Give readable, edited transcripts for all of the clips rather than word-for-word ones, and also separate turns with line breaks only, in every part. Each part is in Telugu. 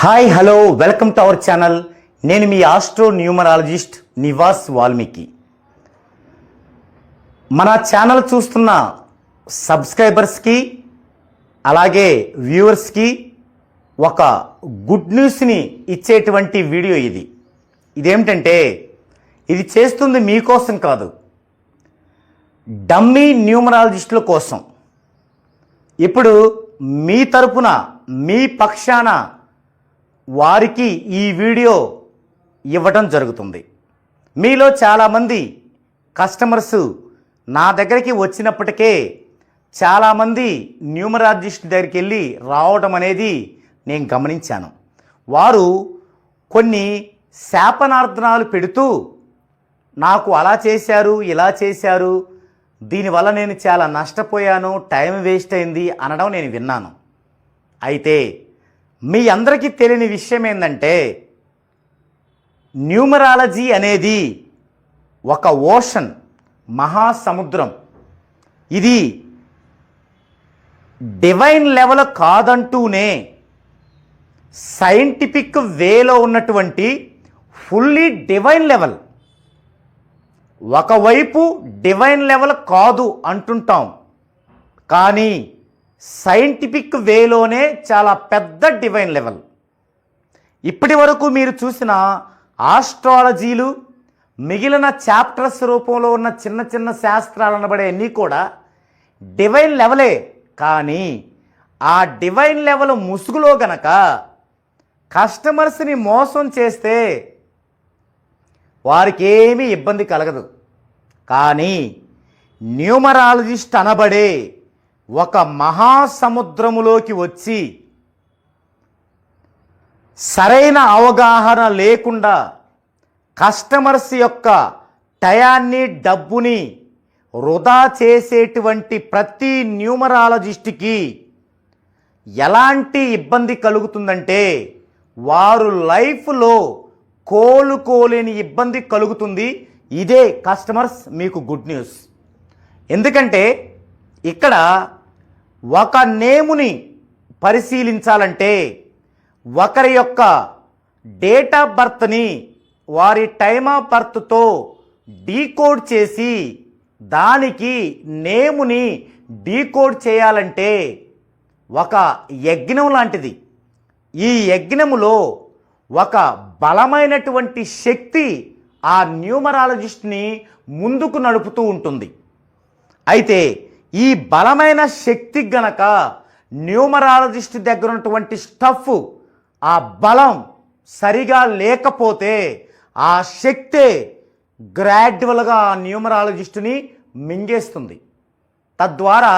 Hi hello welcome to our channel. నేను మీ ఆస్ట్రో న్యూమరాలజిస్ట్ నివాస్ వాల్మీకి. మన ఛానల్ చూస్తున్న సబ్స్క్రైబర్స్కి అలాగే వ్యూవర్స్కి ఒక గుడ్ న్యూస్ని ఇచ్చేటువంటి వీడియో ఇది. ఇదేమిటంటే ఇది చేస్తుంది మీకోసం కాదు, డమ్మీ న్యూమరాలజిస్టుల కోసం. ఇప్పుడు మీ తరపున మీ పక్షాన వారికి ఈ వీడియో ఇవ్వటం జరుగుతుంది. మీలో చాలామంది కస్టమర్స్ నా దగ్గరికి వచ్చినప్పటికే చాలామంది న్యూమరాలజిస్ట్ దగ్గరికి వెళ్ళి రావడం అనేది నేను గమనించాను. వారు కొన్ని శాపనార్థనాలు పెడుతూ నాకు అలా చేశారు, ఇలా చేశారు, దీనివల్ల నేను చాలా నష్టపోయాను, టైం వేస్ట్ అయింది అనడం నేను విన్నాను. అయితే మీ అందరికీ తెలియని విషయం ఏంటంటే న్యూమరాలజీ అనేది ఒక ఓషన్, మహాసముద్రం. ఇది డివైన్ లెవెల్ కాదంటూనే సైంటిఫిక్ వేలో ఉన్నటువంటి ఫుల్లీ డివైన్ లెవెల్. ఒకవైపు డివైన్ లెవెల్ కాదు అంటుంటాం, కానీ సైంటిఫిక్ వేలోనే చాలా పెద్ద డివైన్ లెవెల్. ఇప్పటి వరకు మీరు చూసిన ఆస్ట్రాలజీలు, మిగిలిన చాప్టర్స్ రూపంలో ఉన్న చిన్న చిన్న శాస్త్రాలు అనబడే అన్నీ కూడా డివైన్ లెవెలే. కానీ ఆ డివైన్ లెవెల్ ముసుగులో గనక కస్టమర్స్ని మోసం చేస్తే వారికి ఏమీ ఇబ్బంది కలగదు. కానీ న్యూమరాలజిస్ట్ అనబడే ఒక మహాసముద్రములోకి వచ్చి సరైన అవగాహన లేకుండా కస్టమర్స్ యొక్క టయాన్ని, డబ్బుని వృధా చేసేటువంటి ప్రతి న్యూమరాలజిస్ట్కి ఎలాంటి ఇబ్బంది కలుగుతుందంటే వారు లైఫ్లో కోలుకోలేని ఇబ్బంది కలుగుతుంది. ఇదే కస్టమర్స్ మీకు గుడ్ న్యూస్. ఎందుకంటే ఇక్కడ ఒక నేముని పరిశీలించాలంటే ఒకరి యొక్క డేట్ ఆఫ్ బర్త్ని వారి టైమ్ ఆఫ్ బర్త్తో డీకోడ్ చేసి దానికి నేముని డీకోడ్ చేయాలంటే ఒక యజ్ఞం లాంటిది. ఈ యజ్ఞములో ఒక బలమైనటువంటి శక్తి ఆ న్యూమరాలజిస్ట్ని ముందుకు నడుపుతూ ఉంటుంది. అయితే ఈ బలమైన శక్తి గనక న్యూమరాలజిస్ట్ దగ్గర ఉన్నటువంటి స్టఫ్, ఆ బలం సరిగా లేకపోతే ఆ శక్తే గ్రాడ్యువల్గా ఆ న్యూమరాలజిస్టుని మింగేస్తుంది. తద్వారా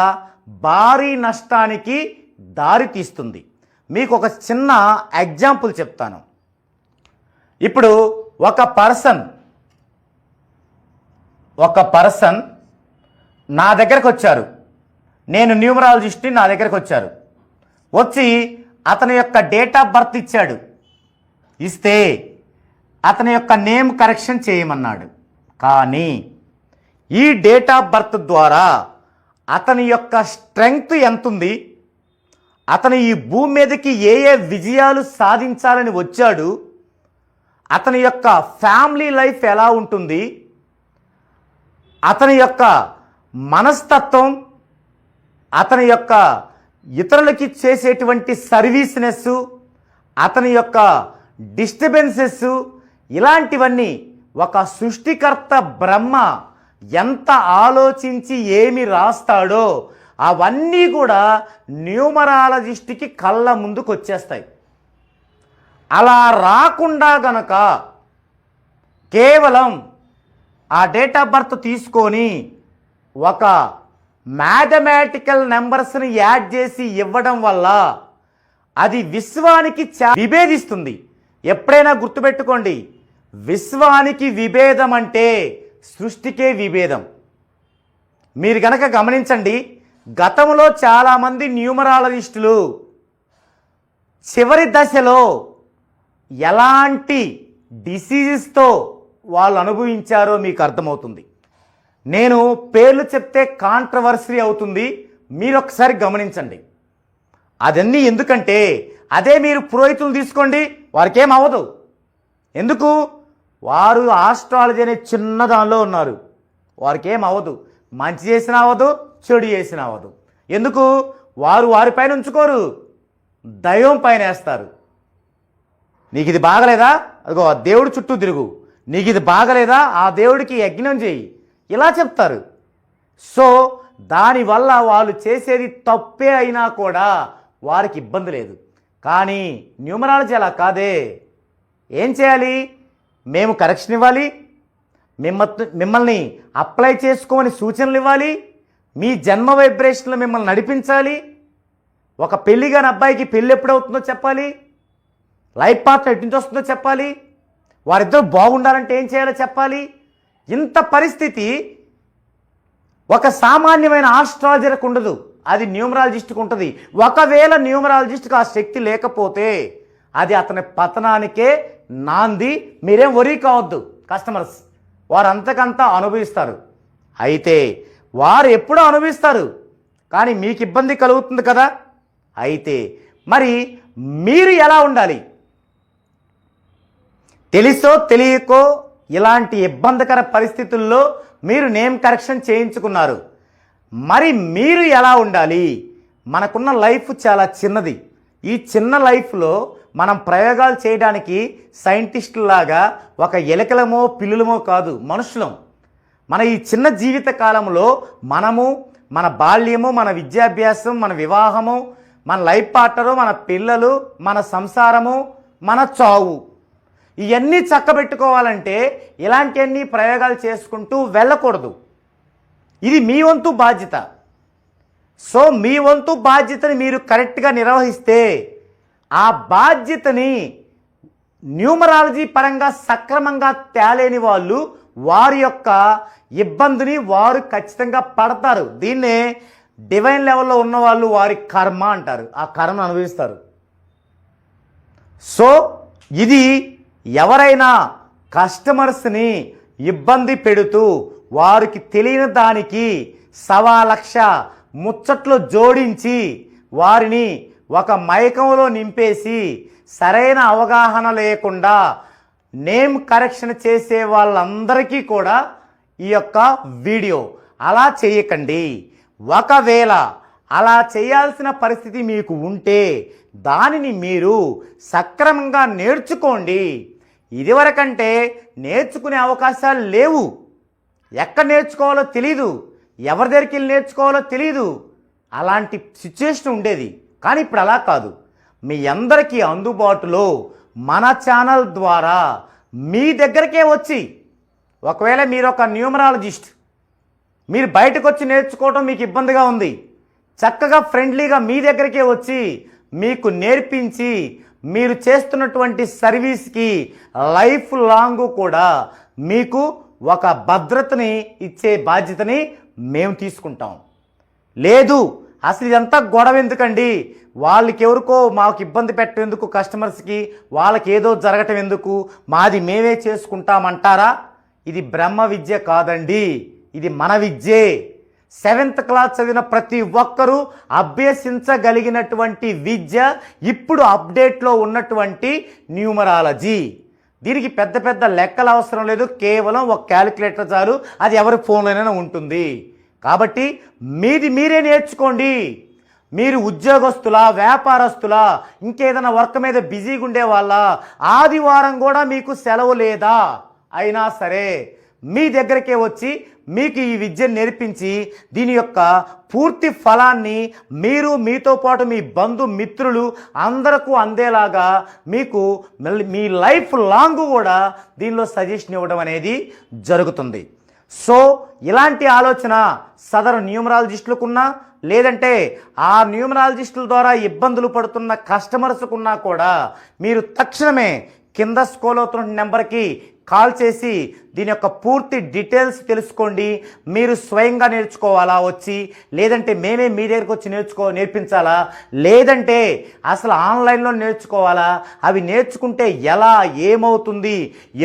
భారీ నష్టానికి దారి తీస్తుంది. మీకు ఒక చిన్న ఎగ్జాంపుల్ చెప్తాను. ఇప్పుడు ఒక పర్సన్ నా దగ్గరకు వచ్చారు, నేను న్యూమరాలజిస్ట్ని, నా దగ్గరకు వచ్చారు. వచ్చి అతని యొక్క డేట్ ఆఫ్ బర్త్ ఇచ్చాడు. ఇస్తే అతని యొక్క నేమ్ కరెక్షన్ చేయమన్నాడు. కానీ ఈ డేట్ ఆఫ్ బర్త్ ద్వారా అతని యొక్క స్ట్రెంగ్త్ ఎంతుంది, అతను ఈ భూమి మీదకి ఏ ఏ విజయాలు సాధించాలని వచ్చాడు, అతని యొక్క ఫ్యామిలీ లైఫ్ ఎలా ఉంటుంది, అతని యొక్క మనస్తత్వం, అతని యొక్క ఇతరులకి చేసేటువంటి సర్వీస్నెస్, అతని యొక్క డిస్టర్బెన్సెస్, ఇలాంటివన్నీ ఒక సృష్టికర్త బ్రహ్మ ఎంత ఆలోచించి ఏమి రాస్తాడో అవన్నీ కూడా న్యూమరాలజిస్ట్కి కళ్ళ ముందుకు వచ్చేస్తాయి. అలా రాకుండా గనక కేవలం ఆ డేట్ ఆఫ్ బర్త్ తీసుకొని ఒక మ్యాథమెటికల్ నెంబర్స్ని యాడ్ చేసి ఇవ్వడం వల్ల అది విశ్వానికి విభేదిస్తుంది. ఎప్పుడైనా గుర్తుపెట్టుకోండి, విశ్వానికి విభేదం అంటే సృష్టికే విభేదం. మీరు గనక గమనించండి, గతంలో చాలామంది న్యూమరాలజిస్టులు చివరి దశలో ఎలాంటి డిసీజెస్తో వాళ్ళు అనుభవించారో మీకు అర్థమవుతుంది. నేను పేర్లు చెప్తే కాంట్రవర్సీ అవుతుంది, మీరు ఒకసారి గమనించండి. అదన్నీ ఎందుకంటే అదే మీరు పురోహితులు తీసుకోండి, వారికి ఏం అవ్వదు. ఎందుకు? వారు ఆస్ట్రాలజీ అనే చిన్న దానిలో ఉన్నారు, వారికి ఏం అవ్వదు. మంచి చేసినా అవ్వదు, చెడు చేసినా అవ్వదు. ఎందుకు? వారు వారిపైన ఉంచుకోరు, దైవం పైన వేస్తారు. నీకు ఇది బాగలేదా, అదిగో ఆ దేవుడు చుట్టూ తిరుగు. నీకు ఇది బాగలేదా, ఆ దేవుడికి యజ్ఞం చేయి, ఇలా చెప్తారు. సో దానివల్ల వాళ్ళు చేసేది తప్పే అయినా కూడా వారికి ఇబ్బంది లేదు. కానీ న్యూమరాలజీ అలా కాదే. ఏం చేయాలి? మేము కరెక్షన్ ఇవ్వాలి, మిమ్మల్ని అప్లై చేసుకోమని సూచనలు ఇవ్వాలి, మీ జన్మ వైబ్రేషన్లో మిమ్మల్ని నడిపించాలి. ఒక పెళ్లి కాని అబ్బాయికి పెళ్ళి ఎప్పుడవుతుందో చెప్పాలి, లైఫ్ పార్ట్నర్ ఎటు నుంచి వస్తుందో చెప్పాలి, వారిద్దరూ బాగుండాలంటే ఏం చేయాలో చెప్పాలి. ఇంత పరిస్థితి ఒక సామాన్యమైన ఆస్ట్రాలజర్కి ఉండదు, అది న్యూమరాలజిస్ట్కి ఉంటుంది. ఒకవేళ న్యూమరాలజిస్ట్కి ఆ శక్తి లేకపోతే అది అతని పతనానికే నాంది. మీరేం వరీ కావద్దు, కస్టమర్స్ వారు అంతకంతా అనుభవిస్తారు. అయితే వారు ఎప్పుడూ అనుభవిస్తారు, కానీ మీకు ఇబ్బంది కలుగుతుంది కదా. అయితే మరి మీరు ఎలా ఉండాలి? తెలుసో తెలియకో ఇలాంటి ఇబ్బందికర పరిస్థితుల్లో మీరు నేమ్ కరెక్షన్ చేయించుకున్నారు. మరి మీరు ఎలా ఉండాలి? మనకున్న లైఫ్ చాలా చిన్నది. ఈ చిన్న లైఫ్లో మనం ప్రయోగాలు చేయడానికి సైంటిస్టులాగా ఒక ఎలకలమో పిల్లులమో కాదు, మనుషులం. మన ఈ చిన్న జీవిత కాలంలో మనము, మన బాల్యము, మన విద్యాభ్యాసం, మన వివాహము, మన లైఫ్ పార్ట్నరు, మన పిల్లలు, మన సంసారము, మన చావు, ఇవన్నీ చక్కబెట్టుకోవాలంటే ఇలాంటివన్నీ ప్రయోగాలు చేసుకుంటూ వెళ్ళకూడదు. ఇది మీ వంతు బాధ్యత. సో మీ వంతు బాధ్యతని మీరు కరెక్ట్గా నిర్వహిస్తే ఆ బాధ్యతని న్యూమరాలజీ పరంగా సక్రమంగా తేలేని వాళ్ళు వారి యొక్క ఇబ్బందిని వారు ఖచ్చితంగా పడతారు. దీన్నే డివైన్ లెవెల్లో ఉన్నవాళ్ళు వారి కర్మ అంటారు, ఆ కర్మను అనుభవిస్తారు. సో ఇది ఎవరైనా కస్టమర్స్ని ఇబ్బంది పెడుతూ వారికి తెలియని దానికి 1,00,000 ముచ్చట్లు జోడించి వారిని ఒక మైకంలో నింపేసి సరైన అవగాహన లేకుండా నేమ్ కరెక్షన్ చేసే వాళ్ళందరికీ కూడా ఈ యొక్క వీడియో. అలా చేయకండి. ఒకవేళ అలా చేయాల్సిన పరిస్థితి మీకు ఉంటే దానిని మీరు సక్రమంగా నేర్చుకోండి. ఇదివరకంటే నేర్చుకునే అవకాశాలు లేవు. ఎక్కడ నేర్చుకోవాలో తెలీదు, ఎవరి దగ్గరికి వెళ్ళి నేర్చుకోవాలో తెలీదు. అలాంటి సిచ్యుయేషన్ ఉండేది. కానీ ఇప్పుడు అలా కాదు. మీ అందరికీ అందుబాటులో మన ఛానల్ ద్వారా మీ దగ్గరకే వచ్చి, ఒకవేళ మీరు ఒక న్యూమరాలజిస్ట్, మీరు బయటకు వచ్చి నేర్చుకోవడం మీకు ఇబ్బందిగా ఉంది, చక్కగా ఫ్రెండ్లీగా మీ దగ్గరికే వచ్చి మీకు నేర్పించి మీరు చేస్తున్నటువంటి సర్వీస్కి లైఫ్ లాంగ్ కూడా మీకు ఒక భద్రతని ఇచ్చే బాధ్యతని మేము తీసుకుంటాం. లేదు అసలు ఇదంతా గొడవ ఎందుకండి, వాళ్ళకి ఎవరికో మాకు ఇబ్బంది పెట్టేందుకు, కస్టమర్స్కి వాళ్ళకి ఏదో జరగటం ఎందుకు, మాది మేమే చేసుకుంటామంటారా? ఇది బ్రహ్మ విద్య కాదండి, ఇది మన విద్యే. 7th క్లాస్ చదివిన ప్రతి ఒక్కరూ అభ్యసించగలిగినటువంటి విద్య ఇప్పుడు అప్డేట్లో ఉన్నటువంటి న్యూమరాలజీ. దీనికి పెద్ద పెద్ద లెక్కలు అవసరం లేదు, కేవలం ఒక క్యాలిక్యులేటర్ చాలు, అది ఎవరి ఫోన్లోనైనా ఉంటుంది. కాబట్టి మీరే నేర్చుకోండి. మీరు ఉద్యోగస్తులా, వ్యాపారస్తులా, ఇంకేదైనా వర్క్ మీద బిజీగా ఉండే వాళ్ళ, ఆదివారం కూడా మీకు సెలవు లేదా, అయినా సరే మీ దగ్గరికే వచ్చి మీకు ఈ విద్యను నేర్పించి దీని యొక్క పూర్తి ఫలాన్ని మీరు, మీతో పాటు మీ బంధుమిత్రులు అందరికీ అందేలాగా మీకు మీ లైఫ్ లాంగ్ కూడా దీనిలో సజెషన్ ఇవ్వడం అనేది జరుగుతుంది. సో ఇలాంటి ఆలోచన సదరు న్యూమరాలజిస్టులకున్నా, లేదంటే ఆ న్యూమరాలజిస్టుల ద్వారా ఇబ్బందులు పడుతున్న కస్టమర్స్కున్నా కూడా మీరు తక్షణమే కింద స్క్రోల్ అవుతున్న నెంబర్కి కాల్ చేసి దీని యొక్క పూర్తి డీటెయిల్స్ తెలుసుకోండి. మీరు స్వయంగా నేర్చుకోవాలా వచ్చి, లేదంటే మేమే మీ దగ్గరకు వచ్చి నేర్పించాలా, లేదంటే అసలు ఆన్లైన్లో నేర్చుకోవాలా, అవి నేర్చుకుంటే ఎలా, ఏమవుతుంది,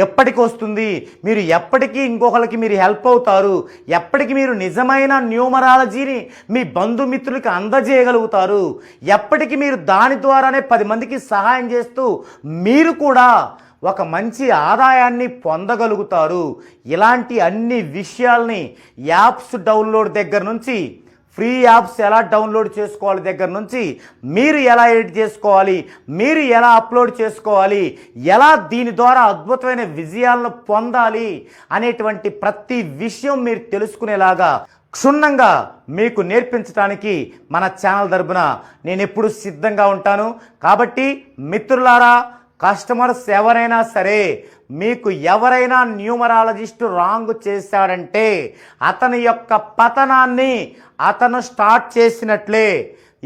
ఎప్పటికి వస్తుంది, మీరు ఎప్పటికీ ఇంకొకరికి మీరు హెల్ప్ అవుతారు, ఎప్పటికి మీరు నిజమైన న్యూమరాలజీని మీ బంధుమిత్రులకి అందజేయగలుగుతారు, ఎప్పటికి మీరు దాని ద్వారానే 10 మందికి సహాయం చేస్తూ మీరు కూడా ఒక మంచి ఆదాయాన్ని పొందగలుగుతారు. ఇలాంటి అన్ని విషయాల్ని యాప్స్ డౌన్లోడ్ దగ్గర నుంచి, ఫ్రీ యాప్స్ ఎలా డౌన్లోడ్ చేసుకోవాలి దగ్గర నుంచి, మీరు ఎలా ఎడిట్ చేసుకోవాలి, మీరు ఎలా అప్లోడ్ చేసుకోవాలి, ఎలా దీని ద్వారా అద్భుతమైన విజయాలను పొందాలి అనేటువంటి ప్రతి విషయం మీరు తెలుసుకునేలాగా క్షుణ్ణంగా మీకు నేర్పించడానికి మన ఛానల్ తరపున నేను ఎప్పుడు సిద్ధంగా ఉంటాను. కాబట్టి మిత్రులారా, కస్టమర్స్ ఎవరైనా సరే, మీకు ఎవరైనా న్యూమరాలజిస్ట్ రాంగ్ చేశాడంటే అతని యొక్క పతనాన్ని అతను స్టార్ట్ చేసినట్లే.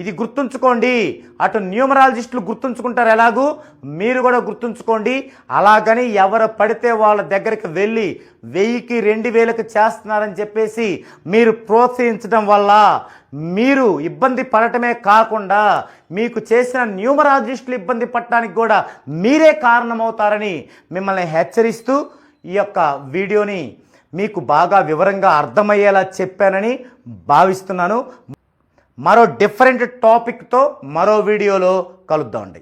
ఇది గుర్తుంచుకోండి. అటు న్యూమరాలజిస్టులు గుర్తుంచుకుంటారు, ఎలాగూ మీరు కూడా గుర్తుంచుకోండి. అలాగని ఎవరు పడితే వాళ్ళ దగ్గరికి వెళ్ళి 1000కి 2000కి చేస్తున్నారని చెప్పేసి మీరు ప్రోత్సహించడం వల్ల మీరు ఇబ్బంది పడటమే కాకుండా మీకు చేసిన న్యూమరాలజిస్టులు ఇబ్బంది పడటానికి కూడా మీరే కారణమవుతారని మిమ్మల్ని హెచ్చరిస్తూ ఈ యొక్క వీడియోని మీకు బాగా వివరంగా అర్థమయ్యేలా చెప్పానని భావిస్తున్నాను. మరో డిఫరెంట్ టాపిక్తో మరో వీడియోలో కలుద్దామండి.